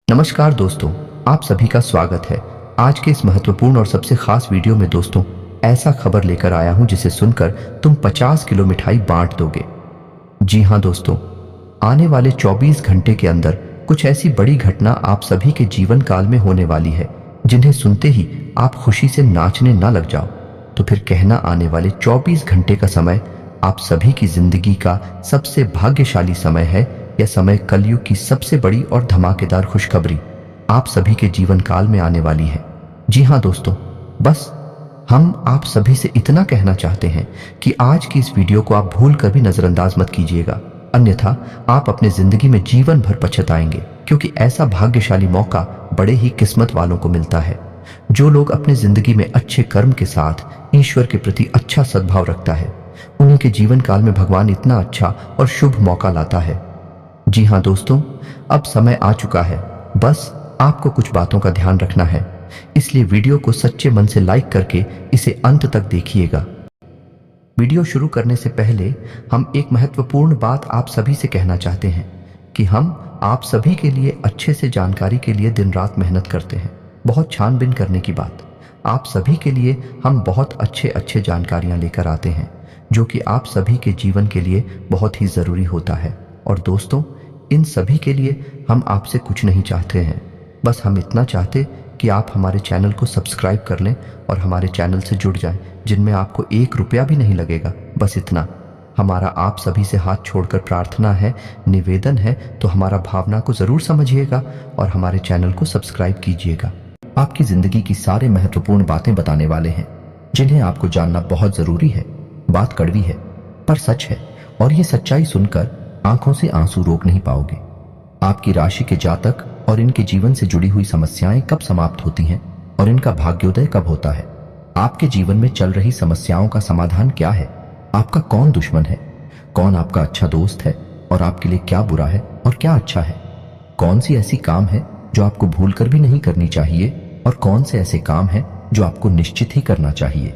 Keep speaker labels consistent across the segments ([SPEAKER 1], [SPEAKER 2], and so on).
[SPEAKER 1] नमस्कार दोस्तों, आप सभी का स्वागत है। आज के इस महत्वपूर्ण और सबसे खास वीडियो में दोस्तों ऐसा खबर लेकर आया हूं जिसे सुनकर तुम 50 किलो मिठाई बांट दोगे। जी हां दोस्तों, आने वाले 24 घंटे के अंदर कुछ ऐसी बड़ी घटना आप सभी के जीवन काल में होने वाली है जिन्हें सुनते ही आप खुशी से नाचने ना लग जाओ। तो फिर कहना आने वाले 24 घंटे का समय आप सभी की जिंदगी का सबसे भाग्यशाली समय है। यह समय कलयुग की सबसे बड़ी और धमाकेदार खुशखबरी आप सभी के जीवन काल में आने वाली है। जी हां दोस्तों, बस हम आप सभी से इतना कहना चाहते हैं कि आज की इस वीडियो को आप भूल कर भी नजरअंदाज मत कीजिएगा, अन्यथा आप अपने जिंदगी में जीवन भर पछताएंगे। क्योंकि ऐसा भाग्यशाली मौका बड़े ही किस्मत वालों को मिलता है। जो लोग अपने जिंदगी में अच्छे कर्म के साथ ईश्वर के प्रति अच्छा सद्भाव रखता है, उन्हीं के जीवन काल में भगवान इतना अच्छा और शुभ मौका लाता है। जी हां दोस्तों, अब समय आ चुका है। बस आपको कुछ बातों का ध्यान रखना है, इसलिए वीडियो को सच्चे मन से लाइक करके इसे अंत तक देखिएगा। वीडियो शुरू करने से पहले हम एक महत्वपूर्ण बात आप सभी से कहना चाहते हैं कि हम आप सभी के लिए अच्छे से जानकारी के लिए दिन रात मेहनत करते हैं। बहुत छानबीन करने की बात, आप सभी के लिए हम बहुत अच्छे जानकारियां लेकर आते हैं जो कि आप सभी के जीवन के लिए बहुत ही जरूरी होता है। और दोस्तों, इन सभी के लिए हम आपसे कुछ नहीं चाहते हैं, बस हम इतना चाहते कि आप हमारे चैनल को सब्सक्राइब कर लें और हमारे चैनल से जुड़ जाएं, जिनमें आपको 1 रुपया भी नहीं लगेगा। बस इतना हमारा आप सभी से हाथ छोड़कर प्रार्थना है, निवेदन है। तो हमारा भावना को जरूर समझिएगा और हमारे चैनल को सब्सक्राइब कीजिएगा। आपकी जिंदगी की सारे महत्वपूर्ण बातें बताने वाले हैं जिन्हें आपको जानना बहुत जरूरी है। बात कड़वी है पर सच है, और ये सच्चाई सुनकर आंखों से आंसू रोक नहीं पाओगे। आपकी राशि के जातक और इनके जीवन से जुड़ी हुई समस्याएं कब समाप्त होती हैं और इनका भाग्योदय कब होता है। आपके जीवन में चल रही समस्याओं का समाधान क्या है, आपका कौन दुश्मन है, कौन आपका अच्छा दोस्त है और आपके लिए क्या बुरा है और क्या अच्छा है। कौन सी ऐसी काम है जो आपको भूल कर भी नहीं करनी चाहिए और कौन से ऐसे काम है जो आपको निश्चित ही करना चाहिए।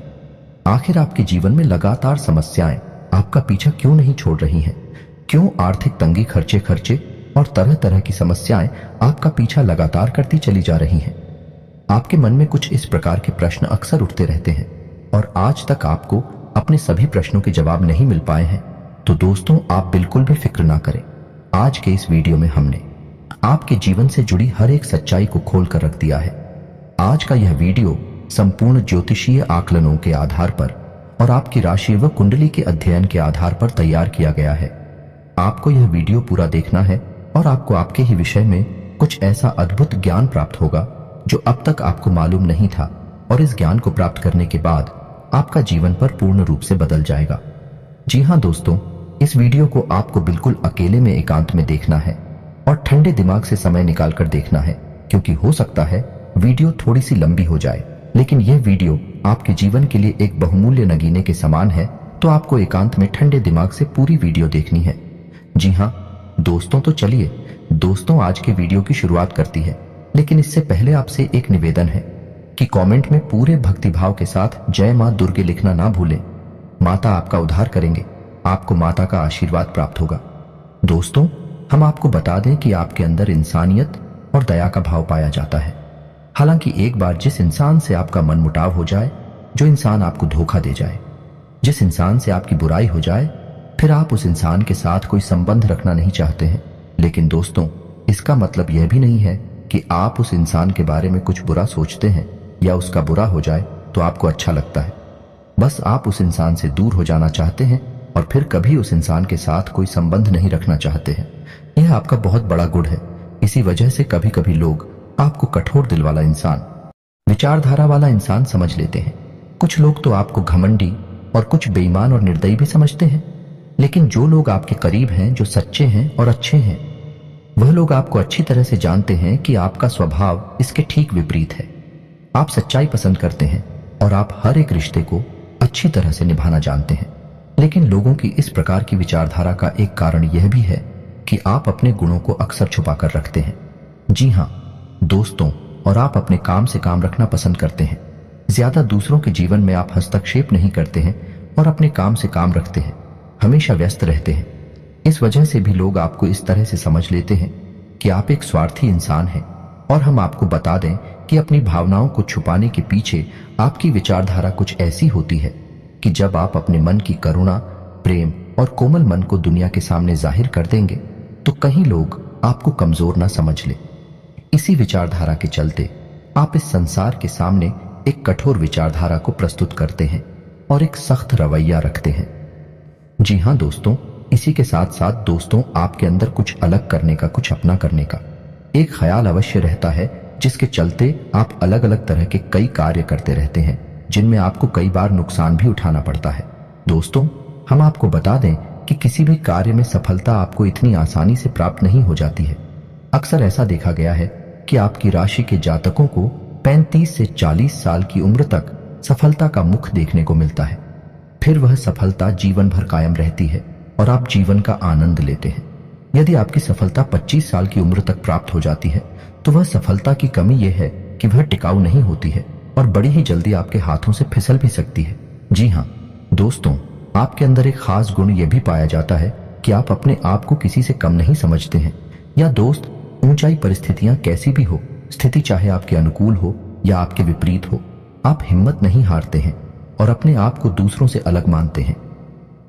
[SPEAKER 1] आखिर आपके जीवन में लगातार समस्याएं आपका पीछा क्यों नहीं छोड़ रही हैं? क्यों आर्थिक तंगी, खर्चे और तरह तरह की समस्याएं आपका पीछा लगातार करती चली जा रही हैं? आपके मन में कुछ इस प्रकार के प्रश्न अक्सर उठते रहते हैं और आज तक आपको अपने सभी प्रश्नों के जवाब नहीं मिल पाए हैं। तो दोस्तों, आप बिल्कुल भी फिक्र ना करें। आज के इस वीडियो में हमने आपके जीवन से जुड़ी हर एक सच्चाई को खोल कर रख दिया है। आज का यह वीडियो संपूर्ण ज्योतिषीय आकलनों के आधार पर और आपकी राशि व कुंडली के अध्ययन के आधार पर तैयार किया गया है। आपको यह वीडियो पूरा देखना है और आपको आपके ही विषय में कुछ ऐसा अद्भुत ज्ञान प्राप्त होगा जो अब तक आपको मालूम नहीं था, और इस ज्ञान को प्राप्त करने के बाद आपका जीवन पर पूर्ण रूप से बदल जाएगा। जी हां दोस्तों, इस वीडियो को आपको बिल्कुल अकेले में एकांत में देखना है और ठंडे दिमाग से समय निकालकर देखना है, क्योंकि हो सकता है वीडियो थोड़ी सी लंबी हो जाए, लेकिन यह वीडियो आपके जीवन के लिए एक बहुमूल्य नगीने के समान है। तो आपको एकांत में ठंडे दिमाग से पूरी वीडियो देखनी है। जी हां दोस्तों, तो चलिए दोस्तों, आज के वीडियो की शुरुआत करती है। लेकिन इससे पहले आपसे एक निवेदन है कि कमेंट में पूरे भक्तिभाव के साथ जय मां दुर्गे लिखना ना भूलें। माता आपका उद्धार करेंगे, आपको माता का आशीर्वाद प्राप्त होगा। दोस्तों, हम आपको बता दें कि आपके अंदर इंसानियत और दया का भाव पाया जाता है। हालांकि एक बार जिस इंसान से आपका मनमुटाव हो जाए, जो इंसान आपको धोखा दे जाए, जिस इंसान से आपकी बुराई हो जाए, फिर आप उस इंसान के साथ कोई संबंध रखना नहीं चाहते हैं। लेकिन दोस्तों, इसका मतलब यह भी नहीं है कि आप उस इंसान के बारे में कुछ बुरा सोचते हैं या उसका बुरा हो जाए तो आपको अच्छा लगता है। बस आप उस इंसान से दूर हो जाना चाहते हैं और फिर कभी उस इंसान के साथ कोई संबंध नहीं रखना चाहते हैं। यह आपका बहुत बड़ा गुण है। इसी वजह से कभी कभी लोग आपको कठोर दिल वाला इंसान, विचारधारा वाला इंसान समझ लेते हैं। कुछ लोग तो आपको घमंडी और कुछ बेईमान और निर्दयी भी समझते हैं। लेकिन जो लोग आपके करीब हैं, जो सच्चे हैं और अच्छे हैं, वह लोग आपको अच्छी तरह से जानते हैं कि आपका स्वभाव इसके ठीक विपरीत है। आप सच्चाई पसंद करते हैं और आप हर एक रिश्ते को अच्छी तरह से निभाना जानते हैं। लेकिन लोगों की इस प्रकार की विचारधारा का एक कारण यह भी है कि आप अपने गुणों को अक्सर छुपा कर रखते हैं। जी हां दोस्तों, और आप अपने काम से काम रखना पसंद करते हैं। ज्यादा दूसरों के जीवन में आप हस्तक्षेप नहीं करते हैं और अपने काम से काम रखते हैं, हमेशा व्यस्त रहते हैं। इस वजह से भी लोग आपको इस तरह से समझ लेते हैं कि आप एक स्वार्थी इंसान हैं और हम आपको बता दें कि अपनी भावनाओं को छुपाने के पीछे आपकी विचारधारा कुछ ऐसी होती है कि जब आप अपने मन की करुणा, प्रेम और कोमल मन को दुनिया के सामने जाहिर कर देंगे तो कहीं लोग आपको कमजोर ना समझ ले। इसी विचारधारा के चलते आप इस संसार के सामने एक कठोर विचारधारा को प्रस्तुत करते हैं और एक सख्त रवैया रखते हैं। जी हां दोस्तों, इसी के साथ साथ दोस्तों आपके अंदर कुछ अलग करने का, कुछ अपना करने का एक ख्याल अवश्य रहता है, जिसके चलते आप अलग अलग तरह के कई कार्य करते रहते हैं जिनमें आपको कई बार नुकसान भी उठाना पड़ता है। दोस्तों, हम आपको बता दें कि किसी भी कार्य में सफलता आपको इतनी आसानी से प्राप्त नहीं हो जाती है। अक्सर ऐसा देखा गया है कि आपकी राशि के जातकों को 35 से 40 साल की उम्र तक सफलता का मुख देखने को मिलता है। फिर वह सफलता जीवन भर कायम रहती है और आप जीवन का आनंद लेते हैं। यदि आपकी सफलता 25 साल की उम्र तक प्राप्त हो जाती है तो वह सफलता की कमी यह है कि वह टिकाऊ नहीं होती है और बड़ी ही जल्दी आपके हाथों से फिसल भी सकती है। जी हाँ दोस्तों, आपके अंदर एक खास गुण यह भी पाया जाता है कि आप अपने आप को किसी से कम नहीं समझते हैं। या दोस्त, ऊंचाई परिस्थितियां कैसी भी हो, स्थिति चाहे आपके अनुकूल हो या आपके विपरीत हो, आप हिम्मत नहीं हारते हैं और अपने आप को दूसरों से अलग मानते हैं।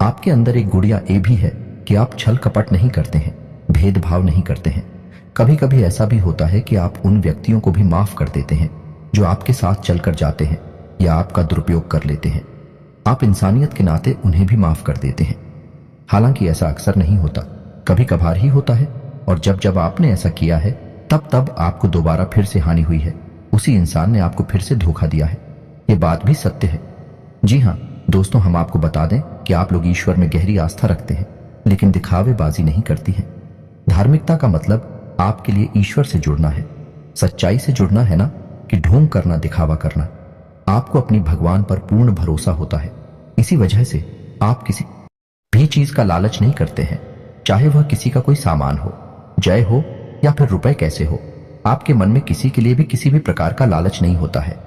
[SPEAKER 1] आपके अंदर एक गुड़िया ये भी है कि आप छल कपट नहीं करते हैं, भेदभाव नहीं करते हैं। कभी कभी ऐसा भी होता है कि आप उन व्यक्तियों को भी माफ कर देते हैं जो आपके साथ चलकर जाते हैं या आपका दुरुपयोग कर लेते हैं। आप इंसानियत के नाते उन्हें भी माफ कर देते हैं। हालांकि ऐसा अक्सर नहीं होता, कभी कभार ही होता है, और जब जब आपने ऐसा किया है तब तब आपको दोबारा फिर से हानि हुई है। उसी इंसान ने आपको फिर से धोखा दिया है। ये बात भी सत्य है। जी हाँ दोस्तों, हम आपको बता दें कि आप लोग ईश्वर में गहरी आस्था रखते हैं लेकिन दिखावेबाजी नहीं करती हैं। धार्मिकता का मतलब आपके लिए ईश्वर से जुड़ना है, सच्चाई से जुड़ना है, ना कि ढोंग करना, दिखावा करना। आपको अपनी भगवान पर पूर्ण भरोसा होता है। इसी वजह से आप किसी भी चीज का लालच नहीं करते हैं, चाहे वह किसी का कोई सामान हो, जय हो या फिर रुपए कैसे हो। आपके मन में किसी के लिए भी किसी भी प्रकार का लालच नहीं होता है।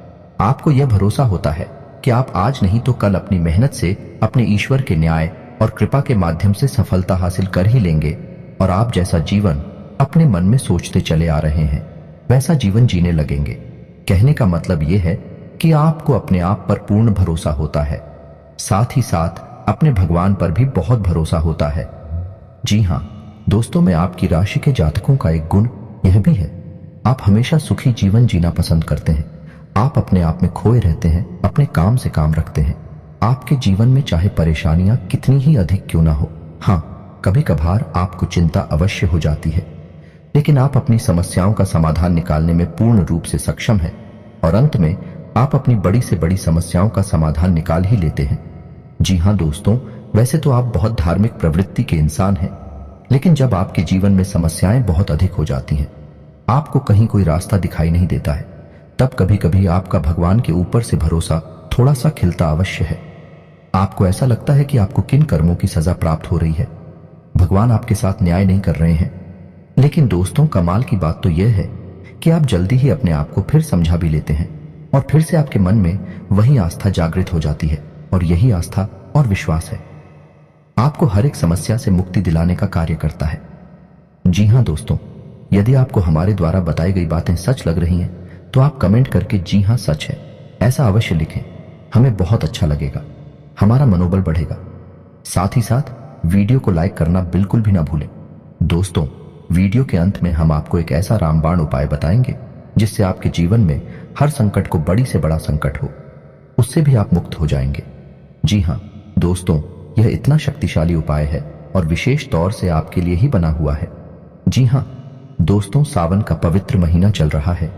[SPEAKER 1] आपको यह भरोसा होता है कि आप आज नहीं तो कल अपनी मेहनत से अपने ईश्वर के न्याय और कृपा के माध्यम से सफलता हासिल कर ही लेंगे और आप जैसा जीवन अपने मन में सोचते चले आ रहे हैं वैसा जीवन जीने लगेंगे। कहने का मतलब यह है कि आपको अपने आप पर पूर्ण भरोसा होता है, साथ ही साथ अपने भगवान पर भी बहुत भरोसा होता है। जी हाँ दोस्तों, में आपकी राशि के जातकों का एक गुण यह भी है, आप हमेशा सुखी जीवन जीना पसंद करते हैं। आप अपने आप में खोए रहते हैं, अपने काम से काम रखते हैं। आपके जीवन में चाहे परेशानियां कितनी ही अधिक क्यों ना हो, हाँ कभी कभार आपको चिंता अवश्य हो जाती है, लेकिन आप अपनी समस्याओं का समाधान निकालने में पूर्ण रूप से सक्षम हैं और अंत में आप अपनी बड़ी से बड़ी समस्याओं का समाधान निकाल ही लेते हैं। जी हाँ दोस्तों, वैसे तो आप बहुत धार्मिक प्रवृत्ति के इंसान हैं, लेकिन जब आपके जीवन में समस्याएं बहुत अधिक हो जाती हैं, आपको कहीं कोई रास्ता दिखाई नहीं देता है, तब कभी कभी आपका भगवान के ऊपर से भरोसा थोड़ा सा खिलता अवश्य है। आपको ऐसा लगता है कि आपको किन कर्मों की सजा प्राप्त हो रही है, भगवान आपके साथ न्याय नहीं कर रहे हैं। लेकिन दोस्तों, कमाल की बात तो यह है कि आप जल्दी ही अपने आप को फिर समझा भी लेते हैं और फिर से आपके मन में वही आस्था जागृत हो जाती है और यही आस्था और विश्वास है आपको हर एक समस्या से मुक्ति दिलाने का कार्य करता है। जी हाँ दोस्तों, यदि आपको हमारे द्वारा बताई गई बातें सच लग रही हैं तो आप कमेंट करके जी हाँ सच है ऐसा अवश्य लिखें। हमें बहुत अच्छा लगेगा, हमारा मनोबल बढ़ेगा। साथ ही साथ वीडियो को लाइक करना बिल्कुल भी ना भूलें। दोस्तों, वीडियो के अंत में हम आपको एक ऐसा रामबाण उपाय बताएंगे जिससे आपके जीवन में हर संकट को बड़ी से बड़ा संकट हो उससे भी आप मुक्त हो जाएंगे। जी हाँ दोस्तों, यह इतना शक्तिशाली उपाय है और विशेष तौर से आपके लिए ही बना हुआ है। जी हाँ दोस्तों, सावन का पवित्र महीना चल रहा है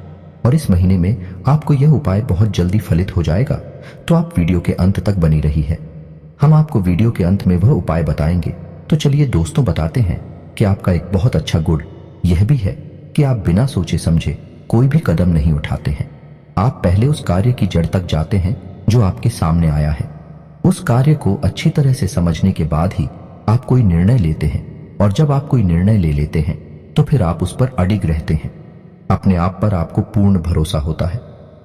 [SPEAKER 1] और इस महीने में आपको यह उपाय बहुत जल्दी फलित हो जाएगा, तो आप वीडियो के अंत तक बनी रही है। हम आपको वीडियो के अंत में वह उपाय बताएंगे। तो चलिए दोस्तों, बताते हैं कि आपका एक बहुत अच्छा गुण यह भी है कि आप बिना सोचे समझे कोई भी कदम नहीं उठाते हैं। आप पहले उस कार्य की जड़ तक जाते हैं जो आपके सामने आया है। उस कार्य को अच्छी तरह से समझने के बाद ही आप कोई निर्णय लेते हैं और जब आप कोई निर्णय ले लेते हैं तो फिर आप उस पर अडिग रहते हैं। अपने आप पर आपको पूर्ण भरोसा होता है।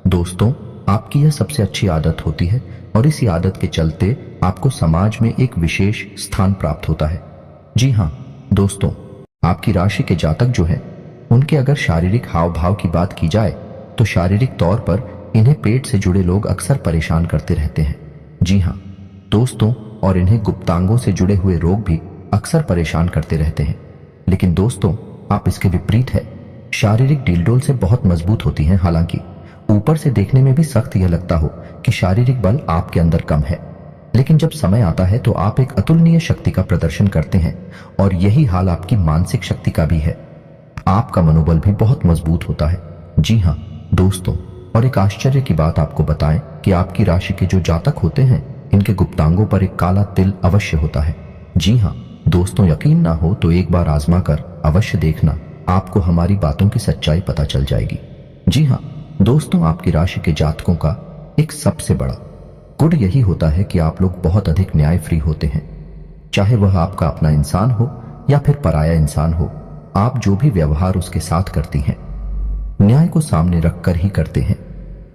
[SPEAKER 1] दोस्तों, आपकी यह सबसे अच्छी आदत होती है और इसी आदत के चलते आपको समाज में एक विशेष स्थान प्राप्त होता है। जी हाँ दोस्तों, आपकी राशि के जातक जो है उनके अगर शारीरिक हाव भाव की बात की जाए तो शारीरिक तौर पर इन्हें पेट से जुड़े लोग अक्सर परेशान करते रहते हैं। जी हाँ दोस्तों, और इन्हें गुप्तांगों से जुड़े हुए रोग भी अक्सर परेशान करते रहते हैं। लेकिन दोस्तों, आप इसके विपरीत है। शारीरिक डीलडोल से बहुत मजबूत होती हैं। हालांकि ऊपर से देखने में भी सख्त यह लगता हो कि शारीरिक बल आपके अंदर कम है, लेकिन जब समय आता है तो आप एक अतुलनीय शक्ति का प्रदर्शन करते हैं। और यही हाल आपकी मानसिक शक्ति का भी है। आपका मनोबल भी बहुत मजबूत होता है। जी हाँ दोस्तों, और एक आश्चर्य की बात आपको बताएं कि आपकी राशि के जो जातक होते हैं, इनके गुप्तांगों पर एक काला तिल अवश्य होता है। जी हाँ दोस्तों, यकीन ना हो तो एक बार आजमा कर अवश्य देखना, आपको हमारी बातों की सच्चाई पता चल जाएगी। जी हाँ दोस्तों, आपकी राशि के जातकों का एक सबसे बड़ा गुण यही होता है कि आप लोग बहुत अधिक न्याय फ्री होते हैं। चाहे वह आपका अपना इंसान हो या फिर पराया इंसान हो, आप जो भी व्यवहार उसके साथ करती हैं, न्याय को सामने रखकर ही करते हैं।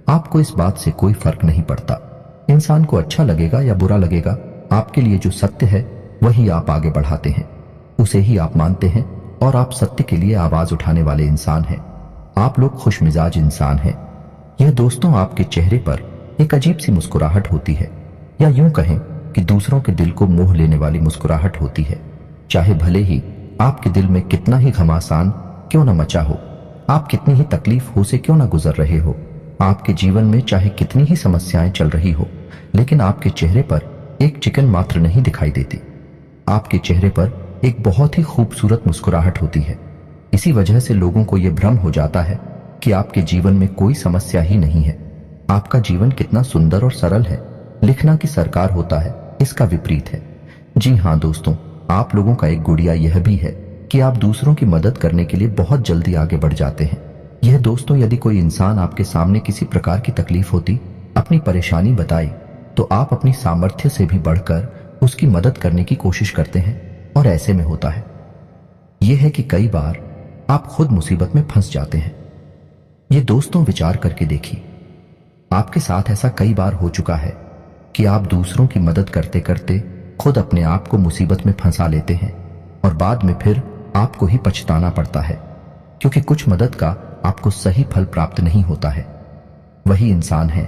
[SPEAKER 1] आपको इस बात से कोई फर्क नहीं पड़ता इंसान को अच्छा लगेगा या बुरा लगेगा। आपके लिए जो सत्य है वही आप आगे बढ़ाते हैं, उसे ही आप मानते हैं, और आप सत्य के लिए आवाज उठाने वाले इंसान हैं। आप लोग खुश मिजाज इंसान हैं। यह दोस्तों आपके चेहरे पर एक अजीब सी मुस्कुराहट होती है, या यूं कहें कि दूसरों के दिल को मोह लेने वाली मुस्कुराहट होती है। चाहे भले ही आपके दिल में कितना ही घमासान क्यों न मचा हो, आप कितनी ही तकलीफ हो से क्यों न गुजर रहे हो, आपके जीवन में चाहे कितनी ही समस्याएं चल रही हो, लेकिन आपके चेहरे पर एक चिकन मात्र नहीं दिखाई देती। आपके चेहरे पर एक बहुत ही खूबसूरत मुस्कुराहट होती है। इसी वजह से लोगों को यह भ्रम हो जाता है कि आपके जीवन में कोई समस्या ही नहीं है। आपका जीवन कितना सुंदर और सरल है। लिखना की सरकार होता है, इसका विपरीत है। जी हाँ दोस्तों, आप लोगों का एक गुड़िया यह भी है कि आप दूसरों की मदद करने के लिए बहुत जल्दी आगे बढ़ जाते हैं। यह दोस्तों, यदि कोई इंसान आपके सामने किसी प्रकार की तकलीफ होती, अपनी परेशानी बताई, तो आप अपनी सामर्थ्य से भी बढ़कर उसकी मदद करने की कोशिश करते हैं। और ऐसे में होता है यह है कि कई बार आप खुद मुसीबत में फंस जाते हैं। ये दोस्तों विचार करके देखिए, आपके साथ ऐसा कई बार हो चुका है कि आप दूसरों की मदद करते करते खुद अपने आप को मुसीबत में फंसा लेते हैं, और बाद में फिर आपको ही पछताना पड़ता है, क्योंकि कुछ मदद का आपको सही फल प्राप्त नहीं होता है। वही इंसान है,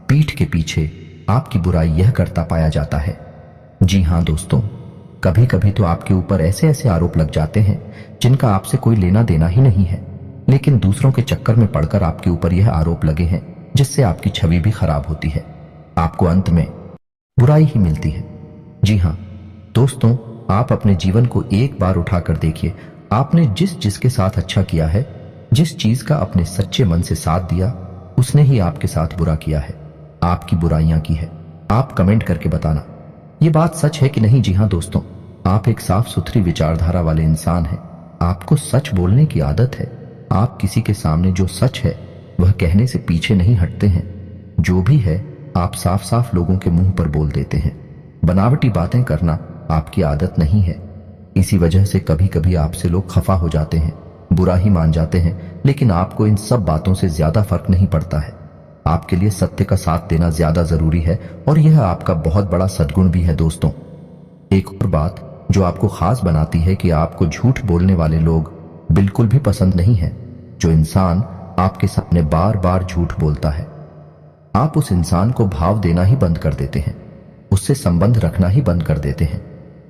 [SPEAKER 1] पीठ के पीछे आपकी बुराई यह करता पाया जाता है। जी हाँ दोस्तों, कभी कभी तो आपके ऊपर ऐसे ऐसे आरोप लग जाते हैं जिनका आपसे कोई लेना देना ही नहीं है, लेकिन दूसरों के चक्कर में पड़कर आपके ऊपर यह आरोप लगे हैं, जिससे आपकी छवि भी खराब होती है। आपको अंत में बुराई ही मिलती है। जी हाँ दोस्तों, आप अपने जीवन को एक बार उठाकर देखिए। आपने जिसके साथ अच्छा किया है, जिस चीज का अपने सच्चे मन से साथ दिया, उसने ही आपके साथ बुरा किया है, आपकी बुराइयां की है। आप कमेंट करके बताना ये बात सच है कि नहीं। जी हाँ दोस्तों, आप एक साफ सुथरी विचारधारा वाले इंसान हैं। आपको सच बोलने की आदत है। आप किसी के सामने जो सच है वह कहने से पीछे नहीं हटते हैं। जो भी है आप साफ साफ लोगों के मुंह पर बोल देते हैं। बनावटी बातें करना आपकी आदत नहीं है। इसी वजह से कभी कभी आपसे लोग खफा हो जाते हैं, बुरा ही मान जाते हैं, लेकिन आपको इन सब बातों से ज्यादा फर्क नहीं पड़ता है। आपके लिए सत्य का साथ देना ज्यादा जरूरी है, और यह आपका बहुत बड़ा सद्गुण भी है दोस्तों। एक और बात जो आपको खास बनाती है कि आपको झूठ बोलने वाले लोग बिल्कुल भी पसंद नहीं है। जो इंसान आपके सामने बार बार झूठ बोलता है, आप उस इंसान को भाव देना ही बंद कर देते हैं, उससे संबंध रखना ही बंद कर देते हैं।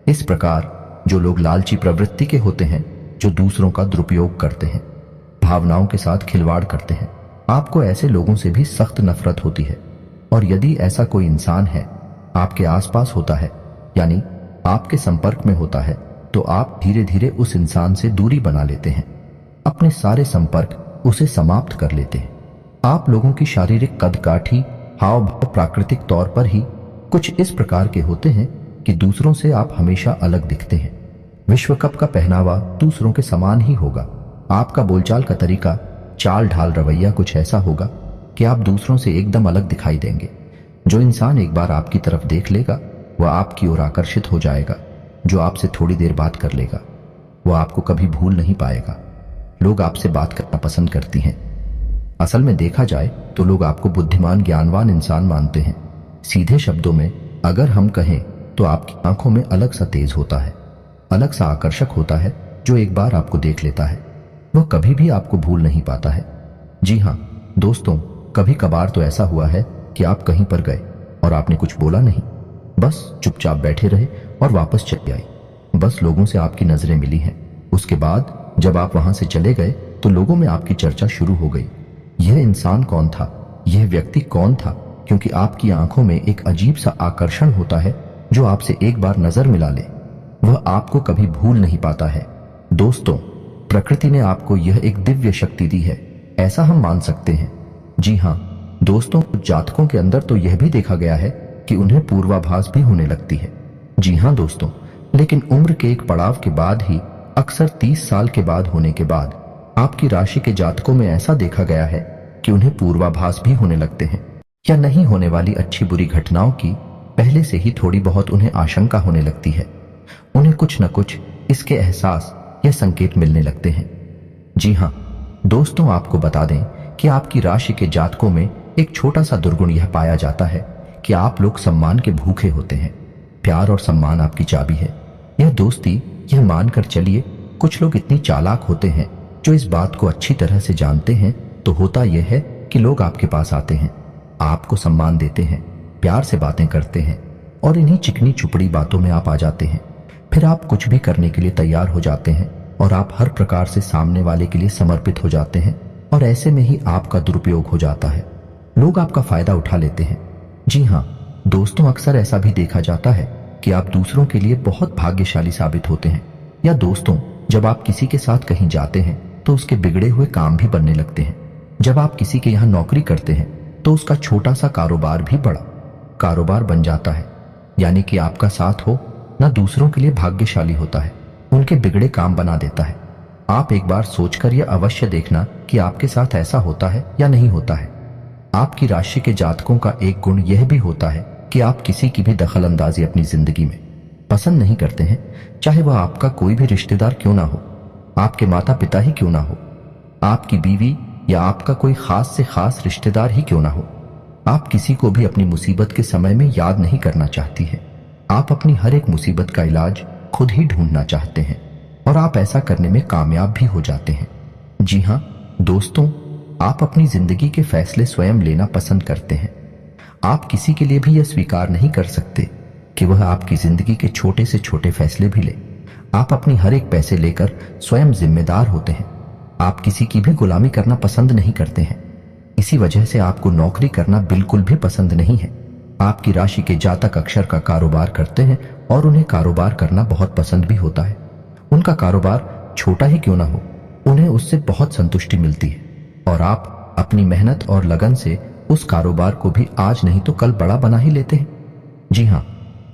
[SPEAKER 1] इस प्रकार जो लोग लालची प्रवृत्ति के होते हैं, जो दूसरों का दुरुपयोग करते हैं, भावनाओं के साथ खिलवाड़ करते हैं, आपको ऐसे लोगों से भी सख्त नफरत होती है। और यदि ऐसा कोई इंसान है आपके आसपास होता है, यानी आपके संपर्क में होता है, तो आप धीरे धीरे उस इंसान से दूरी बना लेते हैं, अपने सारे संपर्क उसे समाप्त कर लेते हैं। आप लोगों की शारीरिक कदकाठी, हाव भाव प्राकृतिक तौर पर ही कुछ इस प्रकार के होते हैं कि दूसरों से आप हमेशा अलग दिखते हैं। विश्व कप का पहनावा दूसरों के समान ही होगा। आपका बोलचाल का तरीका, चाल ढाल, रवैया कुछ ऐसा होगा कि आप दूसरों से एकदम अलग दिखाई देंगे। जो इंसान एक बार आपकी तरफ देख लेगा वह आपकी ओर आकर्षित हो जाएगा। जो आपसे थोड़ी देर बात कर लेगा वह आपको कभी भूल नहीं पाएगा। लोग आपसे बात करना पसंद करती हैं। असल में देखा जाए तो लोग आपको बुद्धिमान, ज्ञानवान इंसान मानते हैं। सीधे शब्दों में अगर हम कहें तो आपकी आंखों में अलग सा तेज होता है, अलग सा आकर्षक होता है, जो एक बार आपको देख लेता है। वह कभी भी आपको भूल नहीं पाता है। जी हाँ दोस्तों, कभी कभार तो ऐसा हुआ है कि आप कहीं पर गए और आपने कुछ बोला नहीं, बस चुपचाप बैठे रहे और वापस चले आए। बस लोगों से आपकी नजरें मिली हैं। उसके बाद जब आप वहां से चले गए तो लोगों में आपकी चर्चा शुरू हो गई। यह इंसान कौन था, यह व्यक्ति कौन था, क्योंकि आपकी आंखों में एक अजीब सा आकर्षण होता है। जो आपसे एक बार नजर मिला ले वह आपको कभी भूल नहीं पाता है। दोस्तों, प्रकृति ने आपको यह एक दिव्य शक्ति दी है, ऐसा हम मान सकते हैं। जी हाँ दोस्तों, कुछ जातकों के अंदर तो यह भी देखा गया है कि उन्हें पूर्वाभास भी होने लगती है। जी हाँ दोस्तों, लेकिन उम्र के एक पड़ाव के बाद ही, अक्सर 30 साल के बाद होने के बाद, आपकी राशि के जातकों में ऐसा देखा गया है कि उन्हें पूर्वाभास भी होने लगते हैं, या नहीं होने वाली अच्छी बुरी घटनाओं की पहले से ही थोड़ी बहुत उन्हें आशंका होने लगती है। उन्हें कुछ न कुछ इसके एहसास या संकेत मिलने लगते हैं। जी हाँ दोस्तों, आपको बता दें कि आपकी राशि के जातकों में एक छोटा सा दुर्गुण यह पाया जाता है कि आप लोग सम्मान के भूखे होते हैं। प्यार और सम्मान आपकी चाबी है। यह दोस्ती, यह मानकर चलिए, कुछ लोग इतनी चालाक होते हैं जो इस बात को अच्छी तरह से जानते हैं, तो होता यह है कि लोग आपके पास आते हैं, आपको सम्मान देते हैं, प्यार से बातें करते हैं और इन्हीं चिकनी चुपड़ी बातों में आप आ जाते हैं। फिर आप कुछ भी करने के लिए तैयार हो जाते हैं और आप हर प्रकार से सामने वाले के लिए समर्पित हो जाते हैं, और ऐसे में ही आपका दुरुपयोग हो जाता है। लोग आपका फायदा उठा लेते हैं। जी हाँ दोस्तों, अक्सर ऐसा भी देखा जाता है कि आप दूसरों के लिए बहुत भाग्यशाली साबित होते हैं। या दोस्तों, जब आप किसी के साथ कहीं जाते हैं तो उसके बिगड़े हुए काम भी बनने लगते हैं। जब आप किसी के यहाँ नौकरी करते हैं तो उसका छोटा सा कारोबार भी बड़ा कारोबार बन जाता है। यानी कि आपका साथ हो ना दूसरों के लिए भाग्यशाली होता है, उनके बिगड़े काम बना देता है। आप एक बार सोचकर यह अवश्य देखना कि आपके साथ ऐसा होता है या नहीं होता है। आपकी राशि के जातकों का एक गुण यह भी होता है कि आप किसी की भी दखल अंदाजी अपनी जिंदगी में पसंद नहीं करते हैं, चाहे वह आपका कोई भी रिश्तेदार क्यों ना हो, आपके माता पिता ही क्यों ना हो, आपकी बीवी या आपका कोई खास से खास रिश्तेदार ही क्यों ना हो। आप किसी को भी अपनी मुसीबत के समय में याद नहीं करना चाहती है। आप अपनी हर एक मुसीबत का इलाज खुद ही ढूंढना चाहते हैं और आप ऐसा करने में कामयाब भी हो जाते हैं। जी हाँ दोस्तों, आप अपनी जिंदगी के फैसले स्वयं लेना पसंद करते हैं। आप किसी के लिए भी यह स्वीकार नहीं कर सकते कि वह आपकी जिंदगी के छोटे से छोटे फैसले भी ले। आप अपनी हर एक पैसे लेकर स्वयं जिम्मेदार होते हैं। आप किसी की भी गुलामी करना पसंद नहीं करते हैं। इसी वजह से आपको नौकरी करना बिल्कुल भी पसंद नहीं है। आपकी राशि के जातक अक्षर का कारोबार करते हैं और उन्हें कारोबार करना बहुत पसंद भी होता है। उनका कारोबार छोटा ही क्यों ना हो, उन्हें उससे बहुत संतुष्टि मिलती है और आप अपनी मेहनत और लगन से उस कारोबार को भी आज नहीं तो कल बड़ा बना ही लेते हैं। जी हाँ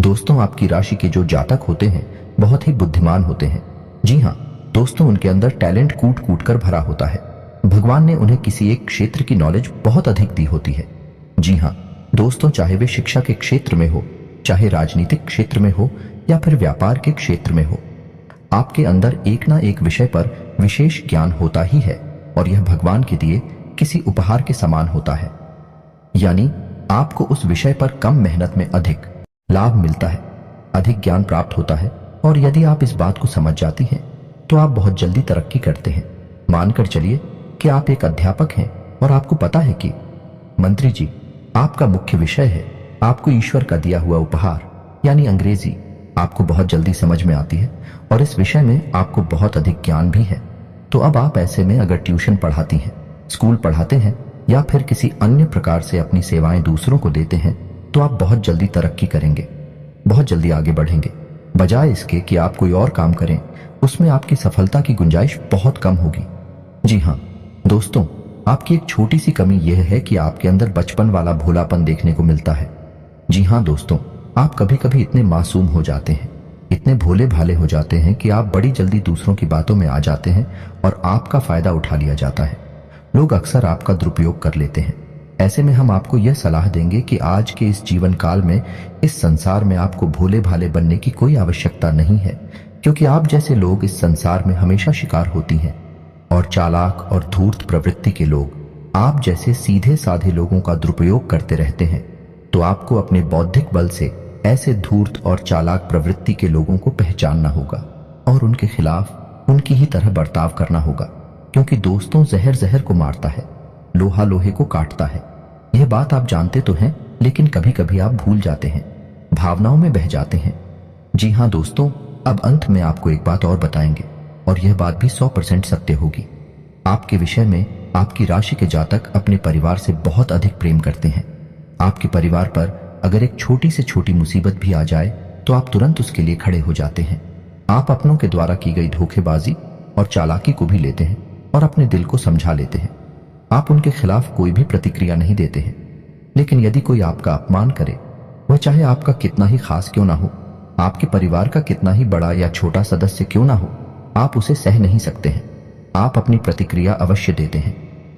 [SPEAKER 1] दोस्तों, आपकी राशि के जो जातक होते हैं बहुत ही बुद्धिमान होते हैं। जी हाँ दोस्तों, उनके अंदर टैलेंट कूट कूट कर भरा होता है। भगवान ने उन्हें किसी एक क्षेत्र की नॉलेज बहुत अधिक दी होती है। जी हाँ दोस्तों, चाहे वे शिक्षा के क्षेत्र में हो, चाहे राजनीतिक क्षेत्र में हो या फिर व्यापार के क्षेत्र में हो, आपके अंदर एक ना एक विषय पर विशेष ज्ञान होता ही है और यह भगवान के दिए किसी उपहार के समान होता है। यानी आपको उस विषय पर कम मेहनत में अधिक लाभ मिलता है, अधिक ज्ञान प्राप्त होता है, और यदि आप इस बात को समझ जाती हैं तो आप बहुत जल्दी तरक्की करते हैं। मानकर चलिए कि आप एक अध्यापक हैं और आपको पता है कि मंत्री जी, आपका मुख्य विषय है, आपको ईश्वर का दिया हुआ उपहार यानी अंग्रेजी आपको बहुत जल्दी समझ में आती है और इस विषय में आपको बहुत अधिक ज्ञान भी है। तो अब आप ऐसे में अगर ट्यूशन पढ़ाती हैं, स्कूल पढ़ाते हैं या फिर किसी अन्य प्रकार से अपनी सेवाएं दूसरों को देते हैं तो आप बहुत जल्दी तरक्की करेंगे, बहुत जल्दी आगे बढ़ेंगे। बजाय इसके कि आप कोई और काम करें, उसमें आपकी सफलता की गुंजाइश बहुत कम होगी। जी हाँ दोस्तों, आपकी एक छोटी सी कमी यह है कि आपके अंदर बचपन वाला भोलापन देखने को मिलता है। जी हाँ दोस्तों, आप कभी कभी इतने मासूम हो जाते हैं, इतने भोले भाले हो जाते हैं कि आप बड़ी जल्दी दूसरों की बातों में आ जाते हैं और आपका फायदा उठा लिया जाता है। लोग अक्सर आपका दुरुपयोग कर लेते हैं। ऐसे में हम आपको यह सलाह देंगे कि आज के इस जीवन काल में, इस संसार में आपको भोले भाले बनने की कोई आवश्यकता नहीं है, क्योंकि आप जैसे लोग इस संसार में हमेशा शिकार होती हैं और चालाक और धूर्त प्रवृत्ति के लोग आप जैसे सीधे साधे लोगों का दुरुपयोग करते रहते हैं। तो आपको अपने बौद्धिक बल से ऐसे धूर्त और चालाक प्रवृत्ति के लोगों को पहचानना होगा और उनके खिलाफ उनकी ही तरह बर्ताव करना होगा, क्योंकि दोस्तों जहर जहर को मारता है, लोहा लोहे को काटता है। यह बात आप जानते तो हैं, लेकिन कभी कभी आप भूल जाते हैं, भावनाओं में बह जाते हैं। जी हाँ दोस्तों, अब अंत में आपको एक बात और बताएंगे, और यह बात भी 100% सत्य होगी। आपके विषय में आपकी राशि के जातक अपने परिवार से बहुत अधिक प्रेम करते हैं। आपके परिवार पर अगर एक छोटी से छोटी मुसीबत भी आ जाए तो आप तुरंत उसके लिए खड़े हो जाते हैं। आप अपनों के द्वारा की गई धोखेबाजी और चालाकी को भी लेते हैं और अपने दिल को समझा लेते हैं। आप उनके खिलाफ कोई भी प्रतिक्रिया नहीं देते हैं, लेकिन यदि कोई आपका अपमान करे, वह चाहे आपका कितना ही खास क्यों ना हो, आपके परिवार का कितना ही बड़ा या छोटा सदस्य क्यों ना हो, आप उसे सह नहीं सकते हैं। आप अपनी प्रतिक्रिया अवश्य देते हैं।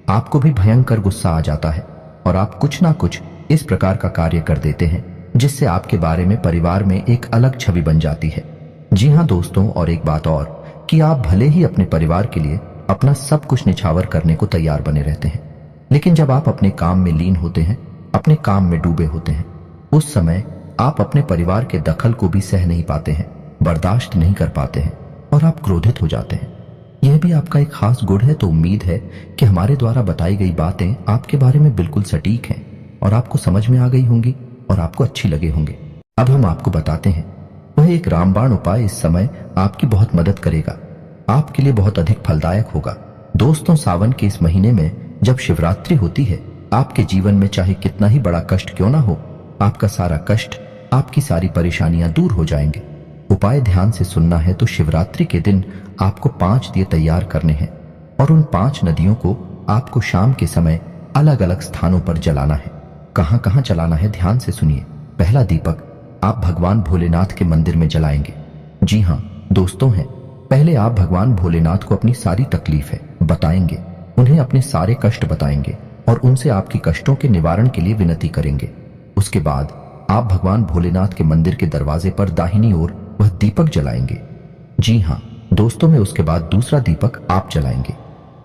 [SPEAKER 1] आपको भी भयंकर गुस्सा आ जाता है और आप कुछ ना कुछ इस प्रकार का कार्य कर देते हैं जिससे आपके बारे में परिवार में एक अलग छवि बन जाती है। जी हाँ दोस्तों, और एक बात और कि आप भले ही अपने परिवार के लिए अपना सब कुछ निछावर करने को तैयार बने रहते हैं, लेकिन जब आप अपने काम में लीन होते हैं, अपने काम में डूबे होते हैं, उस समय आप अपने परिवार के दखल को भी सह नहीं पाते हैं, बर्दाश्त नहीं कर पाते हैं और आप क्रोधित हो जाते हैं। यह भी आपका एक खास गुण है, तो उम्मीद है कि हमारे द्वारा बताई गई बातें आपके बारे में बिल्कुल सटीक हैं और आपको समझ में आ गई होंगी और आपको अच्छी लगे होंगे। अब हम आपको बताते हैं, वह एक रामबाण उपाय इस समय आपकी बहुत मदद करेगा, आपके लिए बहुत अधिक फलदायक होगा। दोस्तों, सावन के इस महीने में जब शिवरात्रि होती है, आपके जीवन में चाहे कितना ही बड़ा कष्ट क्यों ना हो, आपका सारा कष्ट, आपकी सारी परेशानियां दूर हो जाएंगे। उपाय ध्यान से सुनना है तो शिवरात्रि के दिन आपको 5 दिए तैयार करने हैं और उन 5 नदियों को आपको शाम के समय अलग अलग स्थानों पर जलाना है। कहां कहां जलाना है, ध्यान से सुनिए। पहला दीपक आप भगवान भोलेनाथ के मंदिर में जलाएंगे। जी हां दोस्तों, पहले आप भगवान भोलेनाथ को अपनी सारी तकलीफें बताएंगे, उन्हें अपने सारे कष्ट बताएंगे और उनसे आपकी कष्टों के निवारण के लिए विनती करेंगे। उसके बाद आप भगवान भोलेनाथ के मंदिर के दरवाजे पर दाहिनी ओर वह दीपक जलाएंगे। जी हाँ दोस्तों, में उसके बाद दूसरा दीपक आप जलाएंगे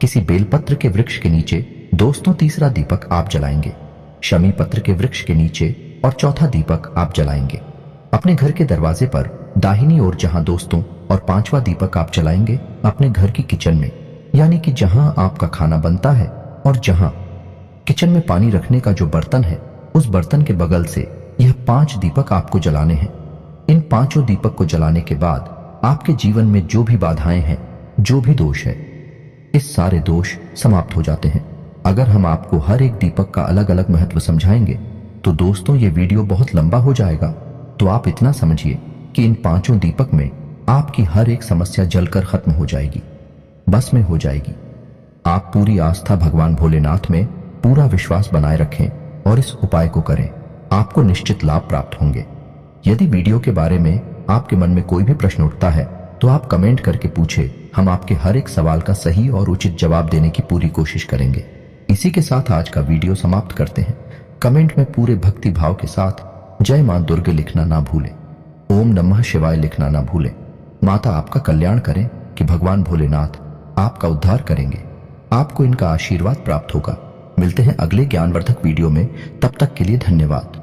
[SPEAKER 1] किसी बेलपत्र के वृक्ष के नीचे। दोस्तों, तीसरा दीपक आप जलाएंगे शमी पत्र के वृक्ष के नीचे और चौथा दीपक आप जलाएंगे अपने घर के दरवाजे पर दाहिनी ओर। जहां दोस्तों, और 5वां दीपक आप जलाएंगे अपने घर की किचन में, यानी कि जहां आपका खाना बनता है और जहां किचन में पानी रखने का जो बर्तन है, उस बर्तन के बगल से यह 5 दीपक आपको जलाने हैं। इन 5 दीपक को जलाने के बाद आपके जीवन में जो भी बाधाएं हैं, जो भी दोष है, इस सारे दोष समाप्त हो जाते हैं। अगर हम आपको हर एक दीपक का अलग अलग महत्व समझाएंगे तो दोस्तों ये वीडियो बहुत लंबा हो जाएगा। तो आप इतना समझिए कि इन 5 दीपक में आपकी हर एक समस्या जलकर खत्म हो जाएगी, बस में हो जाएगी। आप पूरी आस्था भगवान भोलेनाथ में पूरा विश्वास बनाए रखें और इस उपाय को करें, आपको निश्चित लाभ प्राप्त होंगे। यदि वीडियो के बारे में आपके मन में कोई भी प्रश्न उठता है तो आप कमेंट करके पूछे, हम आपके हर एक सवाल का सही और उचित जवाब देने की पूरी कोशिश करेंगे। इसी के साथ आज का वीडियो समाप्त करते हैं। कमेंट में पूरे भक्ति भाव के साथ जय मां दुर्गे लिखना ना भूलें, ओम नमः शिवाय लिखना ना भूलें। माता आपका कल्याण करें कि भगवान भोलेनाथ आपका उद्धार करेंगे, आपको इनका आशीर्वाद प्राप्त होगा। मिलते हैं अगले ज्ञानवर्धक वीडियो में, तब तक के लिए धन्यवाद।